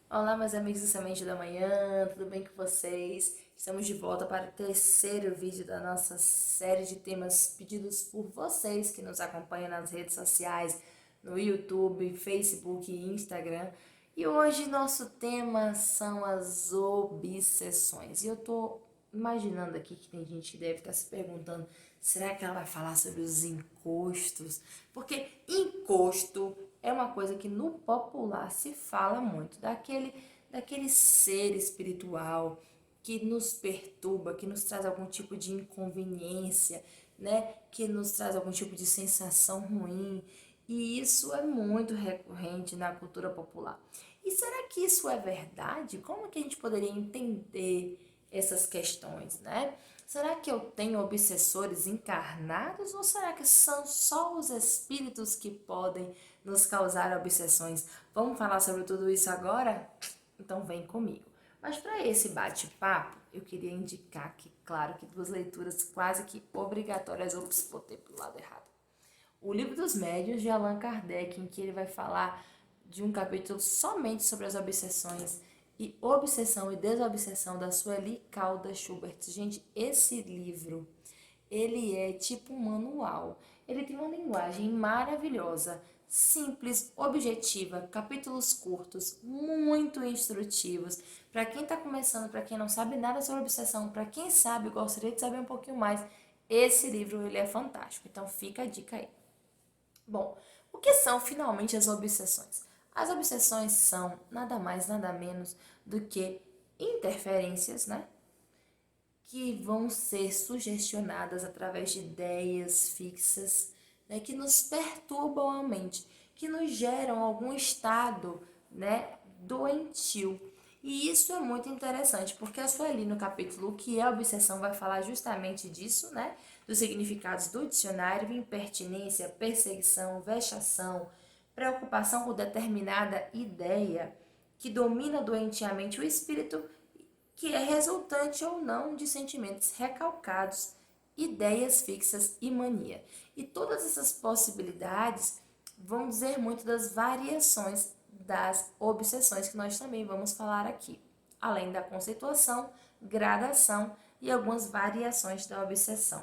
Olá, meus amigos do Semente da Manhã, tudo bem com vocês? Estamos de volta para o terceiro vídeo da nossa série de temas pedidos por vocês que nos acompanham nas redes sociais, no YouTube, Facebook e Instagram. E hoje nosso tema são as obsessões. E eu tô imaginando aqui que tem gente que deve estar se perguntando, será que ela vai falar sobre os encostos? Porque encosto é uma coisa que no popular se fala muito, daquele ser espiritual que nos perturba, que nos traz algum tipo de inconveniência, né? Que nos traz algum tipo de sensação ruim. E isso é muito recorrente na cultura popular. E será que isso é verdade? Como que a gente poderia entender essas questões, né? Será que eu tenho obsessores encarnados ou será que são só os espíritos que podem nos causar obsessões? Vamos falar sobre tudo isso agora? Então vem comigo. Mas para esse bate-papo, eu queria indicar que, claro, que duas leituras quase que obrigatórias, ops, botei pro lado errado. O Livro dos Médiuns de Allan Kardec, em que ele vai falar de um capítulo somente sobre as obsessões e obsessão e desobsessão da Sueli Caldas Schubert. Gente, esse livro, ele é tipo um manual. Ele tem uma linguagem maravilhosa, simples, objetiva, capítulos curtos, muito instrutivos. Para quem está começando, para quem não sabe nada sobre obsessão, para quem sabe, gostaria de saber um pouquinho mais, esse livro ele é fantástico. Então fica a dica aí. Bom, o que são finalmente as obsessões? As obsessões são nada mais, nada menos do que interferências, né? Que vão ser sugestionadas através de ideias fixas, né? Que nos perturbam a mente, que nos geram algum estado, né? Doentio. E isso é muito interessante, porque a Sueli, no capítulo O que é obsessão, vai falar justamente disso, né? Dos significados do dicionário: impertinência, perseguição, vexação, preocupação com determinada ideia que domina doentiamente o espírito, que é resultante ou não de sentimentos recalcados, ideias fixas e mania. E todas essas possibilidades vão dizer muito das variações das obsessões que nós também vamos falar aqui, além da conceituação, gradação e algumas variações da obsessão.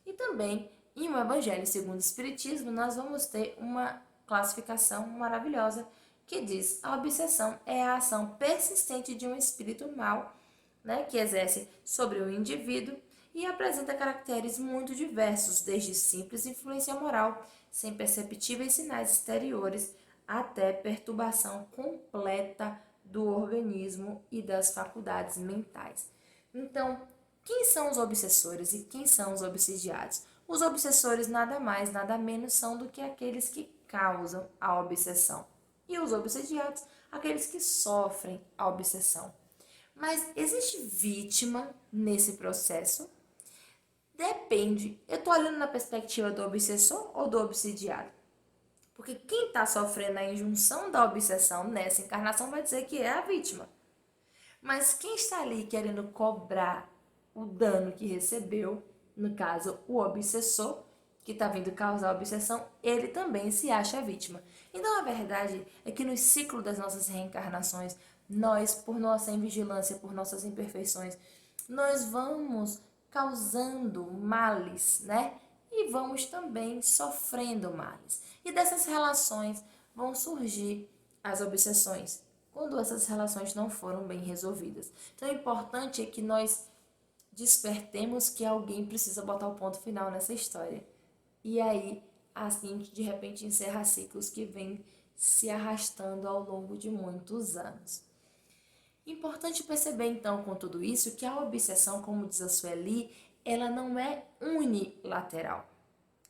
E também, em O Evangelho segundo o Espiritismo, nós vamos ter uma classificação maravilhosa que diz: a obsessão é a ação persistente de um espírito mau, né, que exerce sobre o indivíduo e apresenta caracteres muito diversos, desde simples influência moral, sem perceptíveis sinais exteriores, até perturbação completa do organismo e das faculdades mentais. Então, quem são os obsessores e quem são os obsidiados? Os obsessores nada mais, nada menos são do que aqueles que causam a obsessão. E os obsidiados, aqueles que sofrem a obsessão. Mas existe vítima nesse processo? Depende. Eu estou olhando na perspectiva do obsessor ou do obsidiado? Porque quem está sofrendo a injunção da obsessão nessa encarnação vai dizer que é a vítima. Mas quem está ali querendo cobrar o dano que recebeu, no caso o obsessor, que está vindo causar a obsessão, ele também se acha vítima. Então a verdade é que no ciclo das nossas reencarnações, nós, por nossa invigilância, por nossas imperfeições, nós vamos causando males, né? E vamos também sofrendo males. E dessas relações vão surgir as obsessões, quando essas relações não foram bem resolvidas. Então, o importante é que nós despertemos que alguém precisa botar o ponto final nessa história. E aí, assim, de repente, encerra ciclos que vêm se arrastando ao longo de muitos anos. Importante perceber, então, com tudo isso, que a obsessão, como diz a Sueli, ela não é unilateral,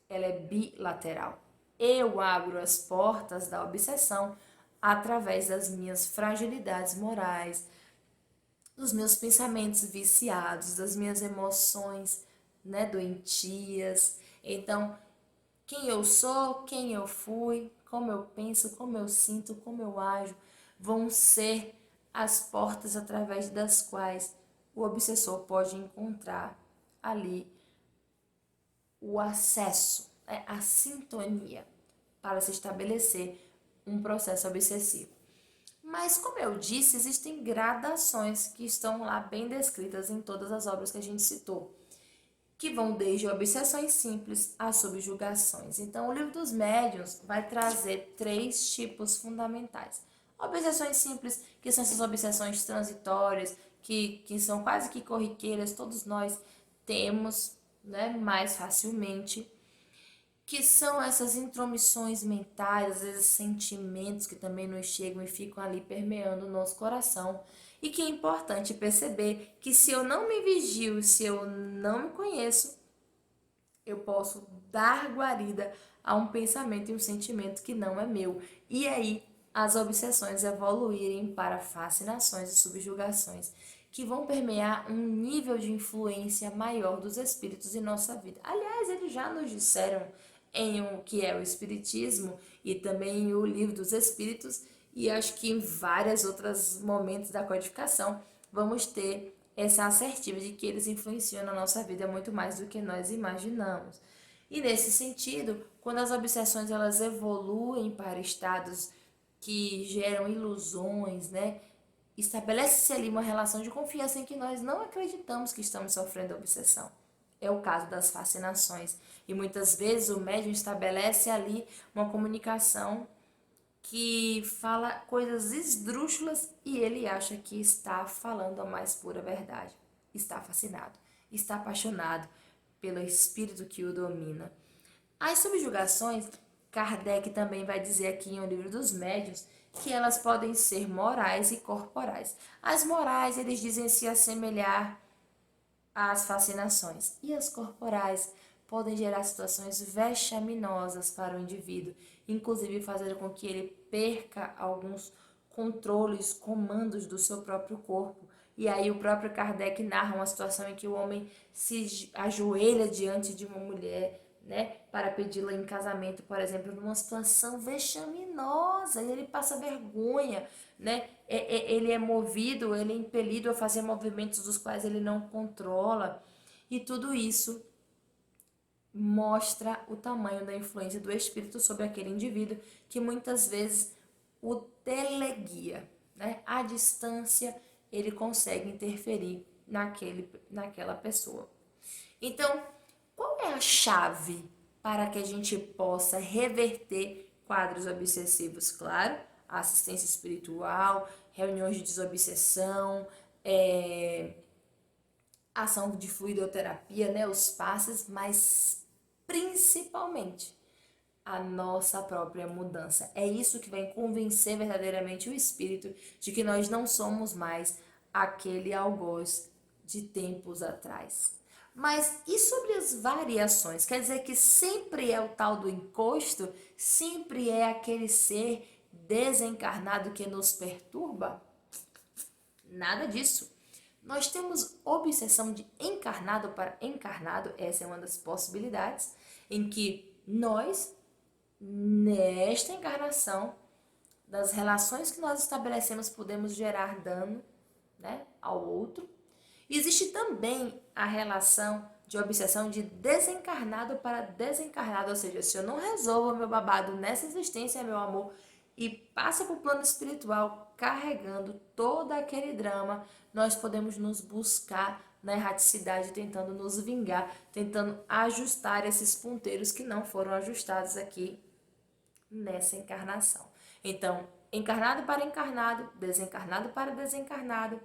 ela é bilateral. Eu abro as portas da obsessão através das minhas fragilidades morais, dos meus pensamentos viciados, das minhas emoções, né, doentias. Então, quem eu sou, quem eu fui, como eu penso, como eu sinto, como eu ajo, vão ser as portas através das quais o obsessor pode encontrar ali o acesso, né, a sintonia para se estabelecer um processo obsessivo. Mas, como eu disse, existem gradações que estão lá bem descritas em todas as obras que a gente citou, que vão desde obsessões simples a subjugações. Então, o livro dos médiuns vai trazer 3 tipos fundamentais. Obsessões simples, que são essas obsessões transitórias, que são quase que corriqueiras, todos nós temos, né, mais facilmente, que são essas intromissões mentais, às vezes sentimentos que também nos chegam e ficam ali permeando o nosso coração. E que é importante perceber que se eu não me vigio, se eu não me conheço, eu posso dar guarida a um pensamento e um sentimento que não é meu. E aí as obsessões evoluírem para fascinações e subjugações que vão permear um nível de influência maior dos espíritos em nossa vida. Aliás, eles já nos disseram em o que é o Espiritismo e também em o Livro dos Espíritos, e acho que em vários outros momentos da codificação vamos ter essa assertiva de que eles influenciam na nossa vida muito mais do que nós imaginamos. E nesse sentido, quando as obsessões elas evoluem para estados que geram ilusões, né? Estabelece-se ali uma relação de confiança em que nós não acreditamos que estamos sofrendo obsessão. É o caso das fascinações. E muitas vezes o médium estabelece ali uma comunicação que fala coisas esdrúxulas e ele acha que está falando a mais pura verdade. Está fascinado, está apaixonado pelo espírito que o domina. As subjugações, Kardec também vai dizer aqui em O Livro dos Médiuns que elas podem ser morais e corporais. As morais, eles dizem se assemelhar às fascinações, e as corporais podem gerar situações vexaminosas para o indivíduo, inclusive fazer com que ele perca alguns controles, comandos do seu próprio corpo. E aí o próprio Kardec narra uma situação em que o homem se ajoelha diante de uma mulher, né, para pedi-la em casamento, por exemplo, numa situação vexaminosa, e ele passa vergonha, né? Ele é movido, ele é impelido a fazer movimentos dos quais ele não controla, e tudo isso mostra o tamanho da influência do espírito sobre aquele indivíduo, que muitas vezes o teleguia, né? À distância, ele consegue interferir naquela pessoa. Então, qual é a chave para que a gente possa reverter quadros obsessivos? Claro, a assistência espiritual, reuniões de desobsessão, ação de fluidoterapia, né, os passes, mas principalmente a nossa própria mudança. É isso que vai convencer verdadeiramente o espírito de que nós não somos mais aquele algoz de tempos atrás. Mas e sobre as variações? Quer dizer que sempre é o tal do encosto? Sempre é aquele ser desencarnado que nos perturba? Nada disso. Nós temos obsessão de encarnado para encarnado, essa é uma das possibilidades, em que nós, nesta encarnação, das relações que nós estabelecemos, podemos gerar dano, né, ao outro. E existe também a relação de obsessão de desencarnado para desencarnado, ou seja, se eu não resolvo meu babado nessa existência, meu amor, e passa para o plano espiritual carregando todo aquele drama, nós podemos nos buscar na erraticidade, tentando nos vingar, tentando ajustar esses ponteiros que não foram ajustados aqui nessa encarnação. Então, encarnado para encarnado, desencarnado para desencarnado.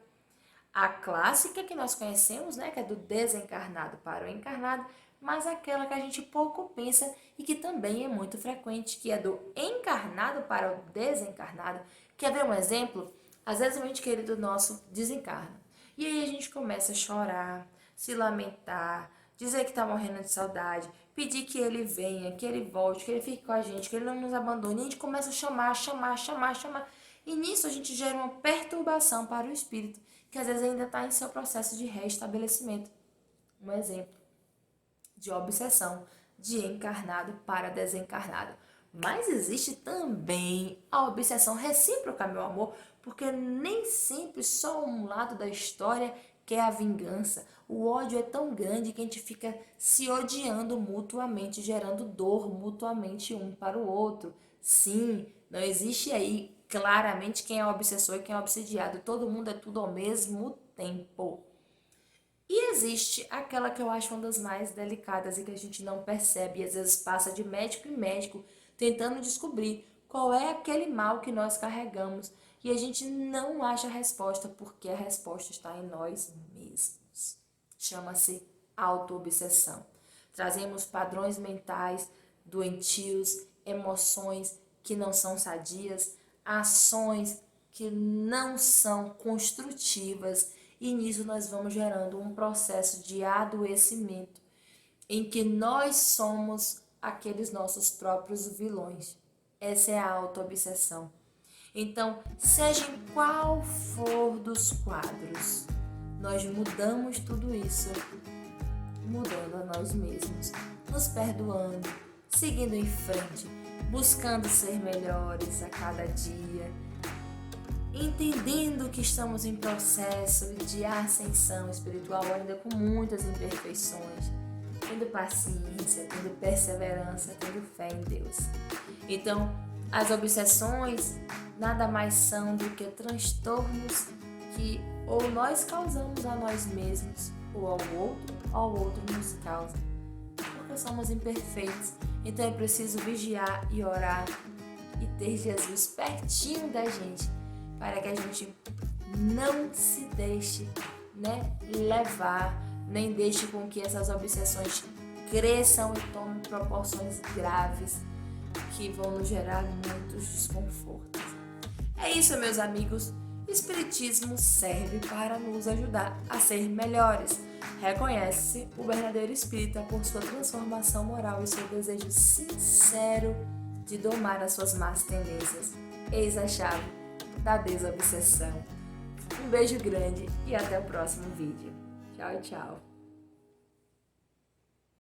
A clássica que nós conhecemos, né, que é do desencarnado para o encarnado, mas aquela que a gente pouco pensa e que também é muito frequente, que é do encarnado para o desencarnado. Quer ver um exemplo? Às vezes um ente querido nosso desencarna. E aí a gente começa a chorar, se lamentar, dizer que está morrendo de saudade, pedir que ele venha, que ele volte, que ele fique com a gente, que ele não nos abandone. E a gente começa a chamar. E nisso a gente gera uma perturbação para o espírito, que às vezes ainda está em seu processo de reestabelecimento. Um exemplo de obsessão de encarnado para desencarnado. Mas existe também a obsessão recíproca, meu amor, porque nem sempre só um lado da história quer a vingança. O ódio é tão grande que a gente fica se odiando mutuamente, gerando dor mutuamente um para o outro. Sim, não existe aí claramente quem é obsessor e quem é obsidiado. Todo mundo é tudo ao mesmo tempo. E existe aquela que eu acho uma das mais delicadas e que a gente não percebe, e às vezes passa de médico em médico tentando descobrir qual é aquele mal que nós carregamos e a gente não acha a resposta porque a resposta está em nós mesmos. Chama-se autoobsessão. Trazemos padrões mentais doentios, emoções que não são sadias, ações que não são construtivas e nisso nós vamos gerando um processo de adoecimento em que nós somos aqueles nossos próprios vilões. Essa é a autoobsessão. Então, seja em qual for dos quadros, nós mudamos tudo isso, mudando a nós mesmos, nos perdoando, seguindo em frente, buscando ser melhores a cada dia, entendendo que estamos em processo de ascensão espiritual, ainda com muitas imperfeições, tendo paciência, tendo perseverança, tendo fé em Deus. Então, as obsessões nada mais são do que transtornos que ou nós causamos a nós mesmos, ou ao outro nos causa. Porque somos imperfeitos, então é preciso vigiar e orar e ter Jesus pertinho da gente, para que a gente não se deixe, levar, nem deixe com que essas obsessões cresçam e tomem proporções graves que vão nos gerar muitos desconfortos. É isso, meus amigos. O Espiritismo serve para nos ajudar a ser melhores. Reconhece o verdadeiro espírita por sua transformação moral e seu desejo sincero de domar as suas más tendências. Eis a chave da desobsessão. Um beijo grande e até o próximo vídeo. Tchau, tchau.